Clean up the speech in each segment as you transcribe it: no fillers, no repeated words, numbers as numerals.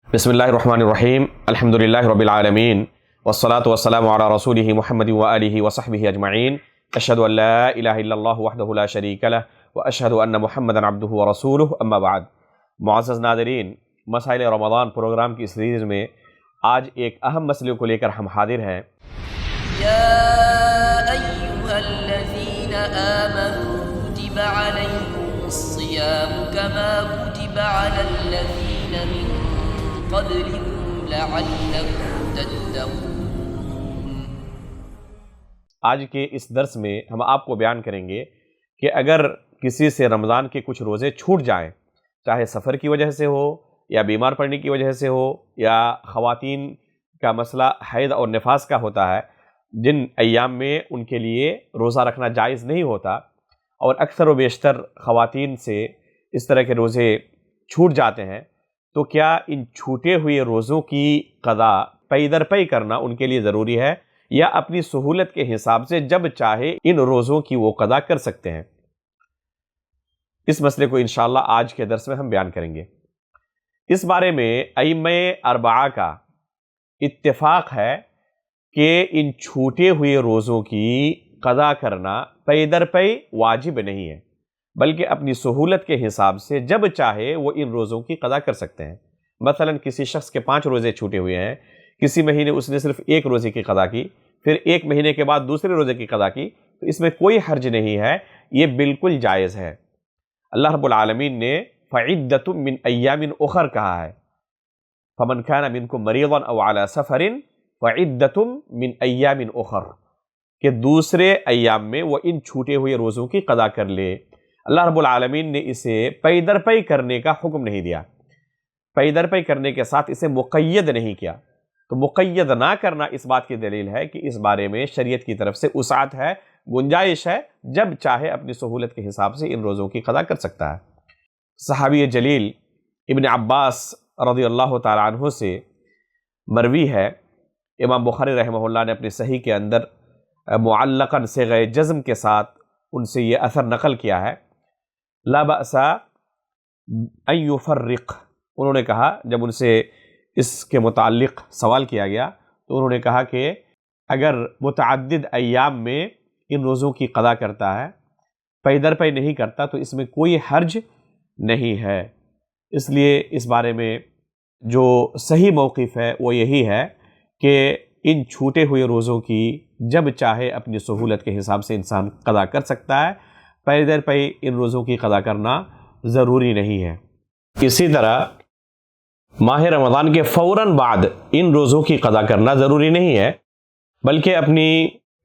बिस्मिल्लाहिर्रहमानिर्रहीम अल्हम्दुलिल्लाहि रब्बिल आलमीन वस्सलातु वस्सलामु अला रसूलिहि मुहम्मदिन व आलिहि व सहबिहि अजमईन अशहदु अल्ला इलाहा इल्लल्लाहु वहदहु ला शरीका लह व अशहदु अन्न मुहम्मदन अब्दुहु व रसूलुहु अम्मा बाद। मुअज़्ज़ज़ नाज़रीन, मसाइल रमज़ान प्रोग्राम की सीरीज़ में आज एक अहम मसले को लेकर हम हाजिर हैं। या अय्युहल्लज़ीना आमनू कुतिबा अलैकुमुस्सियामु कमा कुतिबा अलल्लज़ीना मिन क़ब्लिकुम लअल्लकुम तत्तक़ून। आज के इस दर्स में हम आपको बयान करेंगे कि अगर किसी से रमज़ान के कुछ रोज़े छूट जाएं, चाहे सफ़र की वजह से हो या बीमार पड़ने की वजह से हो या ख़वातीन का मसला हैज़ और निफास का होता है, जिन अय्याम में उनके लिए रोज़ा रखना जायज़ नहीं होता और अक्सर व बेशतर ख़वातीन से इस तरह के रोज़े छूट जाते हैं, तो क्या इन छूटे हुए रोज़ों की क़ज़ा पै दर पै करना उनके लिए ज़रूरी है या अपनी सहूलत के हिसाब से जब चाहे इन रोज़ों की वो क़ज़ा कर सकते हैं? इस मसले को इंशाअल्लाह आज के दर्स में हम बयान करेंगे। इस बारे में अइम्मा अरबआ का इत्तिफाक है कि इन छूटे हुए रोज़ों की क़ज़ा करना पै दर पै वाजिब नहीं है, बल्कि अपनी सहूलत के हिसाब से जब चाहे वो इन रोज़ों की क़ज़ा कर सकते हैं। मसलन किसी शख्स के 5 रोज़े छूटे हुए हैं, किसी महीने उसने सिर्फ एक रोज़े की क़ज़ा की, फिर एक महीने के बाद दूसरे रोज़े की क़ज़ा की, तो इसमें कोई हर्ज नहीं है, ये बिल्कुल जायज़ है। अल्लाह रब्बुल आलमीन ने फ़इद्दतुम मिन अय्यामिन उखर कहा है, फमन कान मिनकुम मरीज़न औ अला सफ़रिन फ़इद्दतुम मिन अय्यामिन उखर, कि दूसरे अय्याम में वो इन छूटे हुए रोज़ों की क़ज़ा कर ले। अल्लाह रब्बुल आलमीन ने इसे पै दर पै करने का हुक्म नहीं दिया, पै दर पै करने के साथ इसे मुक़य्यद नहीं किया। तो मुक़य्यद ना करना इस बात की दलील है कि इस बारे में शरीयत की तरफ से उसात है, गुंजाइश है, जब चाहे अपनी सहूलत के हिसाब से इन रोज़ों की क़ज़ा कर सकता है। सहाबी जलील इब्न अब्बास रज़ियल्लाहु ताला अन्हु से मरवी है, इमाम बुखारी रहमहुल्लाह ने अपनी सही के अंदर मुअल्लक़न सिग़े जज़्म के साथ उनसे ये असर नकल किया है, ला बअसा अन युफ़र्रिक़। उन्होंने कहा, जब उनसे इसके मुताल्लिक़ सवाल किया गया तो उन्होंने कहा कि अगर मुतअद्दिद अय्याम में इन रोज़ों की क़ज़ा करता है, पै दर पै नहीं करता, तो इसमें कोई हर्ज नहीं है। इसलिए इस बारे में जो सही मौक़िफ़ है वो यही है कि इन छूटे हुए रोज़ों की जब चाहे अपनी सहूलत के हिसाब से इंसान क़ज़ा कर सकता है, पै दर पै इन रोज़ों की क़ज़ा करना ज़रूरी नहीं है। इसी तरह माह रमज़ान के फ़ौरन बाद इन रोज़ों की क़ज़ा करना ज़रूरी नहीं है, बल्कि अपनी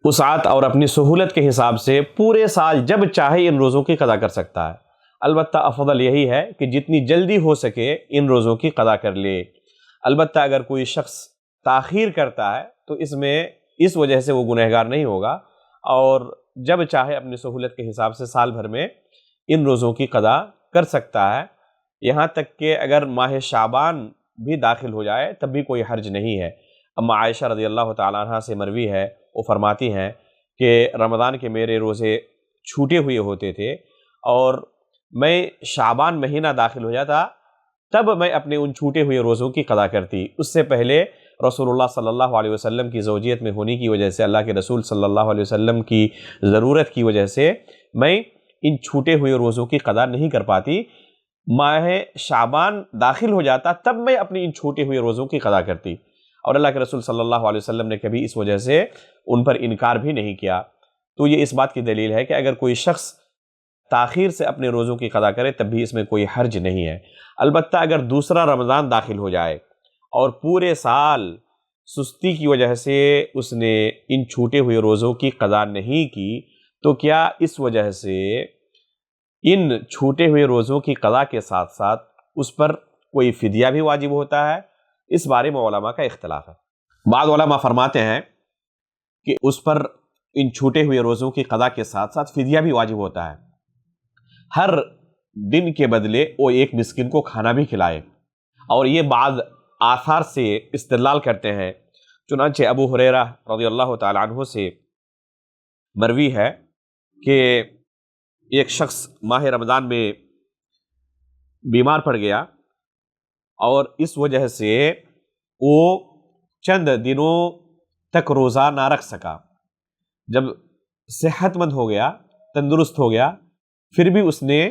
वसाअत और अपनी सहूलत के हिसाब से पूरे साल जब चाहे इन रोज़ों की क़ज़ा कर सकता है। अलबत्ता अफ़ज़ल यही है कि जितनी जल्दी हो सके इन रोज़ों की क़ज़ा कर ले। अलबत्ता अगर कोई शख्स ताख़ीर करता है तो इसमें इस वजह से वो गुनहगार नहीं होगा और जब चाहे अपनी सहूलत के हिसाब से साल भर में इन रोज़ों की क़ज़ा कर सकता है। यहाँ तक कि अगर माह शाबान भी दाखिल हो जाए तब भी कोई हर्ज नहीं है। अम्मा आयशा रज़ियल्लाहु ताला अन्हा से मरवी है, वो फरमाती हैं कि रमज़ान के मेरे रोज़े छूटे हुए होते थे और मैं शाबान महीना दाखिल हो जाता तब मैं अपने उन छूटे हुए रोज़ों की क़ज़ा करती। उससे पहले रसूलुल्लाह सल्लल्लाहु अलैहि वसल्लम की ज़ौजियत में होने की वजह से, अल्लाह के रसूल सल्लल्लाहु अलैहि वसल्लम की ज़रूरत की वजह से मैं इन छूटे हुए रोज़ों की क़ज़ा नहीं कर पाती। माह शाबान दाखिल हो जाता तब मैं अपनी इन छूटे हुए रोज़ों की क़ज़ा करती और अल्लाह के रसूल सल्लल्लाहु अलैहि वसल्लम ने कभी इस वजह से उन पर इनकार भी नहीं किया। तो ये इस बात की दलील है कि अगर कोई शख्स ताख़ीर से अपने रोज़ों की क़ज़ा करे तब भी इसमें कोई हर्ज नहीं है। अलबत्ता अगर दूसरा रमज़ान दाखिल हो जाए और पूरे साल सुस्ती की वजह से उसने इन छूटे हुए रोज़ों की क़ज़ा नहीं की, तो क्या इस वजह से इन छूटे हुए रोज़ों की क़ज़ा के साथ साथ उस पर कोई फ़िदिया भी वाजिब होता है? इस बारे में उलमा का इख्तिलाफ है। बाद उलमा फरमाते हैं कि उस पर इन छूटे हुए रोज़ों की क़ज़ा के साथ साथ फ़िदिया भी वाजिब होता है। हर दिन के बदले वो एक मिस्किन को खाना भी खिलाए और ये बाद आसार से इस्तिदलाल करते हैं। चुनांचे अबू हुरैरा रज़ियल्लाहु ताला अन्हु से मरवी है कि एक शख्स माह रमज़ान में बीमार पड़ गया اور اس وجہ سے وہ چند دنوں تک روزہ نہ رکھ سکا. جب صحت مند ہو گیا، تندرست ہو گیا، پھر بھی اس نے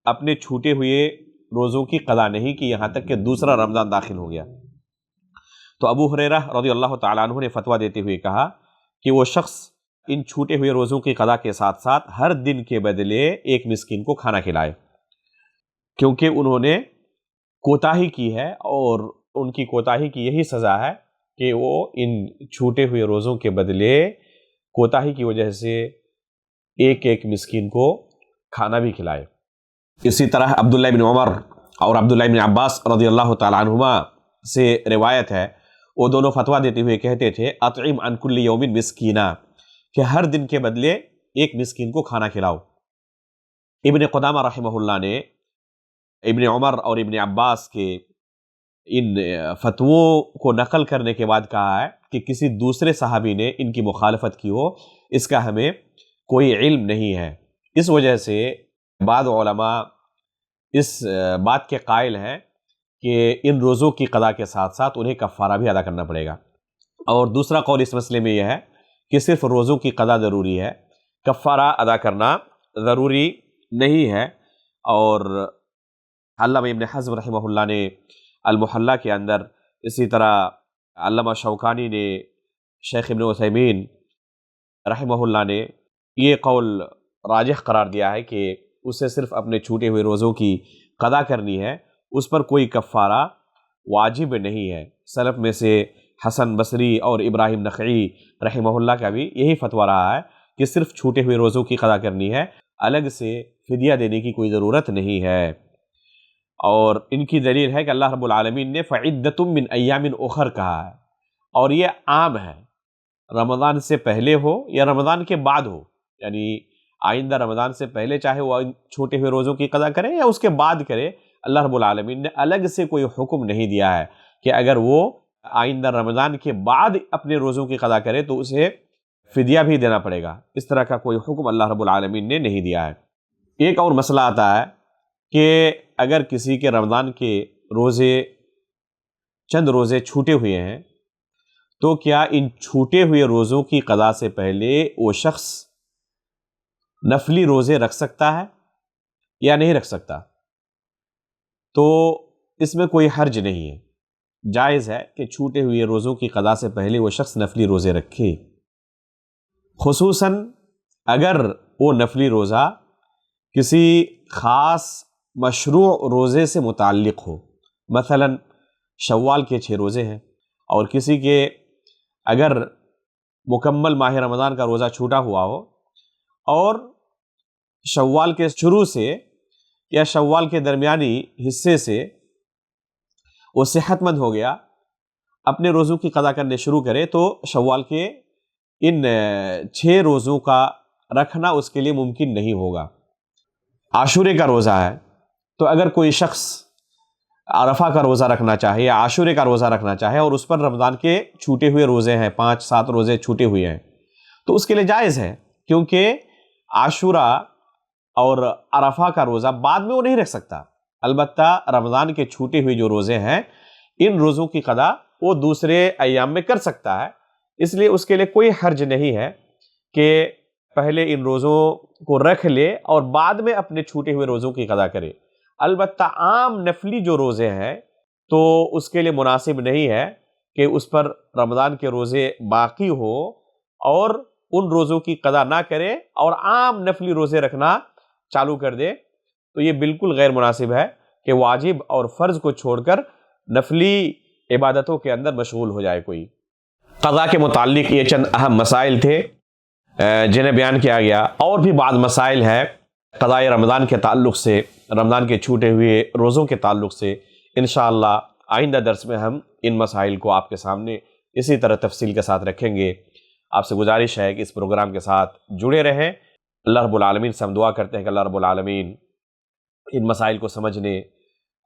اپنے چھوٹے ہوئے روزوں کی قضا نہیں کی یہاں تک کہ دوسرا رمضان داخل ہو گیا. تو ابو ہریرہ رضی اللہ تعالیٰ عنہ نے فتویٰ دیتے ہوئے کہا کہ وہ شخص ان چھوٹے ہوئے روزوں کی قضا کے ساتھ ساتھ ہر دن کے بدلے ایک مسکین کو کھانا کھلائے، کیونکہ انہوں نے کوتاہی کی ہے، اور ان کی کوتاہی کی یہی سزا ہے کہ وہ ان چھوٹے ہوئے روزوں کے بدلے کوتاہی کی وجہ سے ایک ایک مسکین کو کھانا بھی کھلائے. اسی طرح عبداللہ بن عمر اور عبداللہ بن عباس رضی اللہ تعالیٰ عنہما سے روایت ہے، وہ دونوں فتویٰ دیتے ہوئے کہتے تھے اطعم عن کل یوم مسکینا، کہ ہر دن کے بدلے ایک مسکین کو کھانا کھلاؤ. ابن قدامہ رحمہ اللہ نے ابن عمر اور ابن عباس کے ان فتووں کو نقل کرنے کے بعد کہا ہے کہ کسی دوسرے صحابی نے ان کی مخالفت کی ہو اس کا ہمیں کوئی علم نہیں ہے. اس وجہ سے بعض علماء اس بات کے قائل ہیں کہ ان روزوں کی قضا کے ساتھ ساتھ انہیں کفارہ بھی ادا کرنا پڑے گا. اور دوسرا قول اس مسئلے میں یہ ہے کہ صرف روزوں کی قضا ضروری ہے، کفارہ ادا کرنا ضروری نہیں ہے. اور علامہ ابن حزم رحمہ اللہ نے المحلہ کے اندر، اسی طرح علامہ شوکانی نے، شیخ ابن عثیمین رحمہ اللہ نے یہ قول راجح قرار دیا ہے کہ اسے صرف اپنے چھوٹے ہوئے روزوں کی قضا کرنی ہے، اس پر کوئی کفارہ واجب نہیں ہے. سلف میں سے حسن بصری اور ابراہیم نخعی رحمہ اللہ کا بھی یہی فتویٰ رہا ہے کہ صرف چھوٹے ہوئے روزوں کی قضا کرنی ہے، الگ سے فدیہ دینے کی کوئی ضرورت نہیں ہے. اور ان کی دلیل ہے کہ اللہ رب العالمین نے فعدۃ من ایام اخر کہا ہے، اور یہ عام ہے، رمضان سے پہلے ہو یا رمضان کے بعد ہو. یعنی آئندہ رمضان سے پہلے چاہے وہ چھوٹے ہوئے روزوں کی قضا کرے یا اس کے بعد کرے، اللہ رب العالمین نے الگ سے کوئی حکم نہیں دیا ہے کہ اگر وہ آئندہ رمضان کے بعد اپنے روزوں کی قضا کرے تو اسے فدیہ بھی دینا پڑے گا. اس طرح کا کوئی حکم اللہ رب العالمین نے نہیں دیا ہے. ایک اور مسئلہ آتا ہے کہ اگر کسی کے رمضان کے روزے چند روزے چھوٹے ہوئے ہیں تو کیا ان چھوٹے ہوئے روزوں کی قضا سے پہلے وہ شخص نفلی روزے رکھ سکتا ہے یا نہیں رکھ سکتا؟ تو اس میں کوئی حرج نہیں ہے، جائز ہے کہ چھوٹے ہوئے روزوں کی قضا سے پہلے وہ شخص نفلی روزے رکھے، خصوصاً اگر وہ نفلی روزہ کسی خاص مشروع روزے سے متعلق ہو. مثلا شوال کے 6 روزے ہیں اور کسی کے اگر مکمل ماہ رمضان کا روزہ چھوٹا ہوا ہو اور شوال کے شروع سے یا شوال کے درمیانی حصے سے وہ صحت مند ہو گیا، اپنے روزوں کی قضا کرنے شروع کرے، تو شوال کے ان 6 روزوں کا رکھنا اس کے لیے ممکن نہیں ہوگا. عاشورے کا روزہ ہے تو اگر کوئی شخص عرفہ کا روزہ رکھنا چاہے یا عاشورے کا روزہ رکھنا چاہے اور اس پر رمضان کے چھوٹے ہوئے روزے ہیں، 5-7 روزے چھوٹے ہوئے ہیں، تو اس کے لیے جائز ہے، کیونکہ عاشورہ اور عرفہ کا روزہ بعد میں وہ نہیں رکھ سکتا. البتہ رمضان کے چھوٹے ہوئے جو روزے ہیں ان روزوں کی قضا وہ دوسرے ایام میں کر سکتا ہے، اس لیے اس کے لیے کوئی حرج نہیں ہے کہ پہلے ان روزوں کو رکھ لے اور بعد میں اپنے چھوٹے ہوئے روزوں کی قضا کرے. البتہ عام نفلی جو روزے ہیں تو اس کے لیے مناسب نہیں ہے کہ اس پر رمضان کے روزے باقی ہو اور ان روزوں کی قضا نہ کرے اور عام نفلی روزے رکھنا چالو کر دے. تو یہ بالکل غیر مناسب ہے کہ واجب اور فرض کو چھوڑ کر نفلی عبادتوں کے اندر مشغول ہو جائے کوئی. قضا کے متعلق یہ چند اہم مسائل تھے جنہیں بیان کیا گیا. اور بھی بعض مسائل ہیں قضاء رمضان کے تعلق سے، رمضان کے چھوٹے ہوئے روزوں کے تعلق سے. انشاءاللہ آئندہ درس میں ہم ان مسائل کو آپ کے سامنے اسی طرح تفصیل کے ساتھ رکھیں گے. آپ سے گزارش ہے کہ اس پروگرام کے ساتھ جڑے رہیں. اللہ رب العالمین سے ہم دعا کرتے ہیں کہ اللہ رب العالمین ان مسائل کو سمجھنے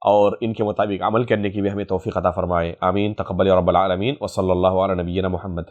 اور ان کے مطابق عمل کرنے کی بھی ہمیں توفیق عطا فرمائے. آمین. تقبل یا رب العالمین. وصلی اللہ علی نبینا محمد.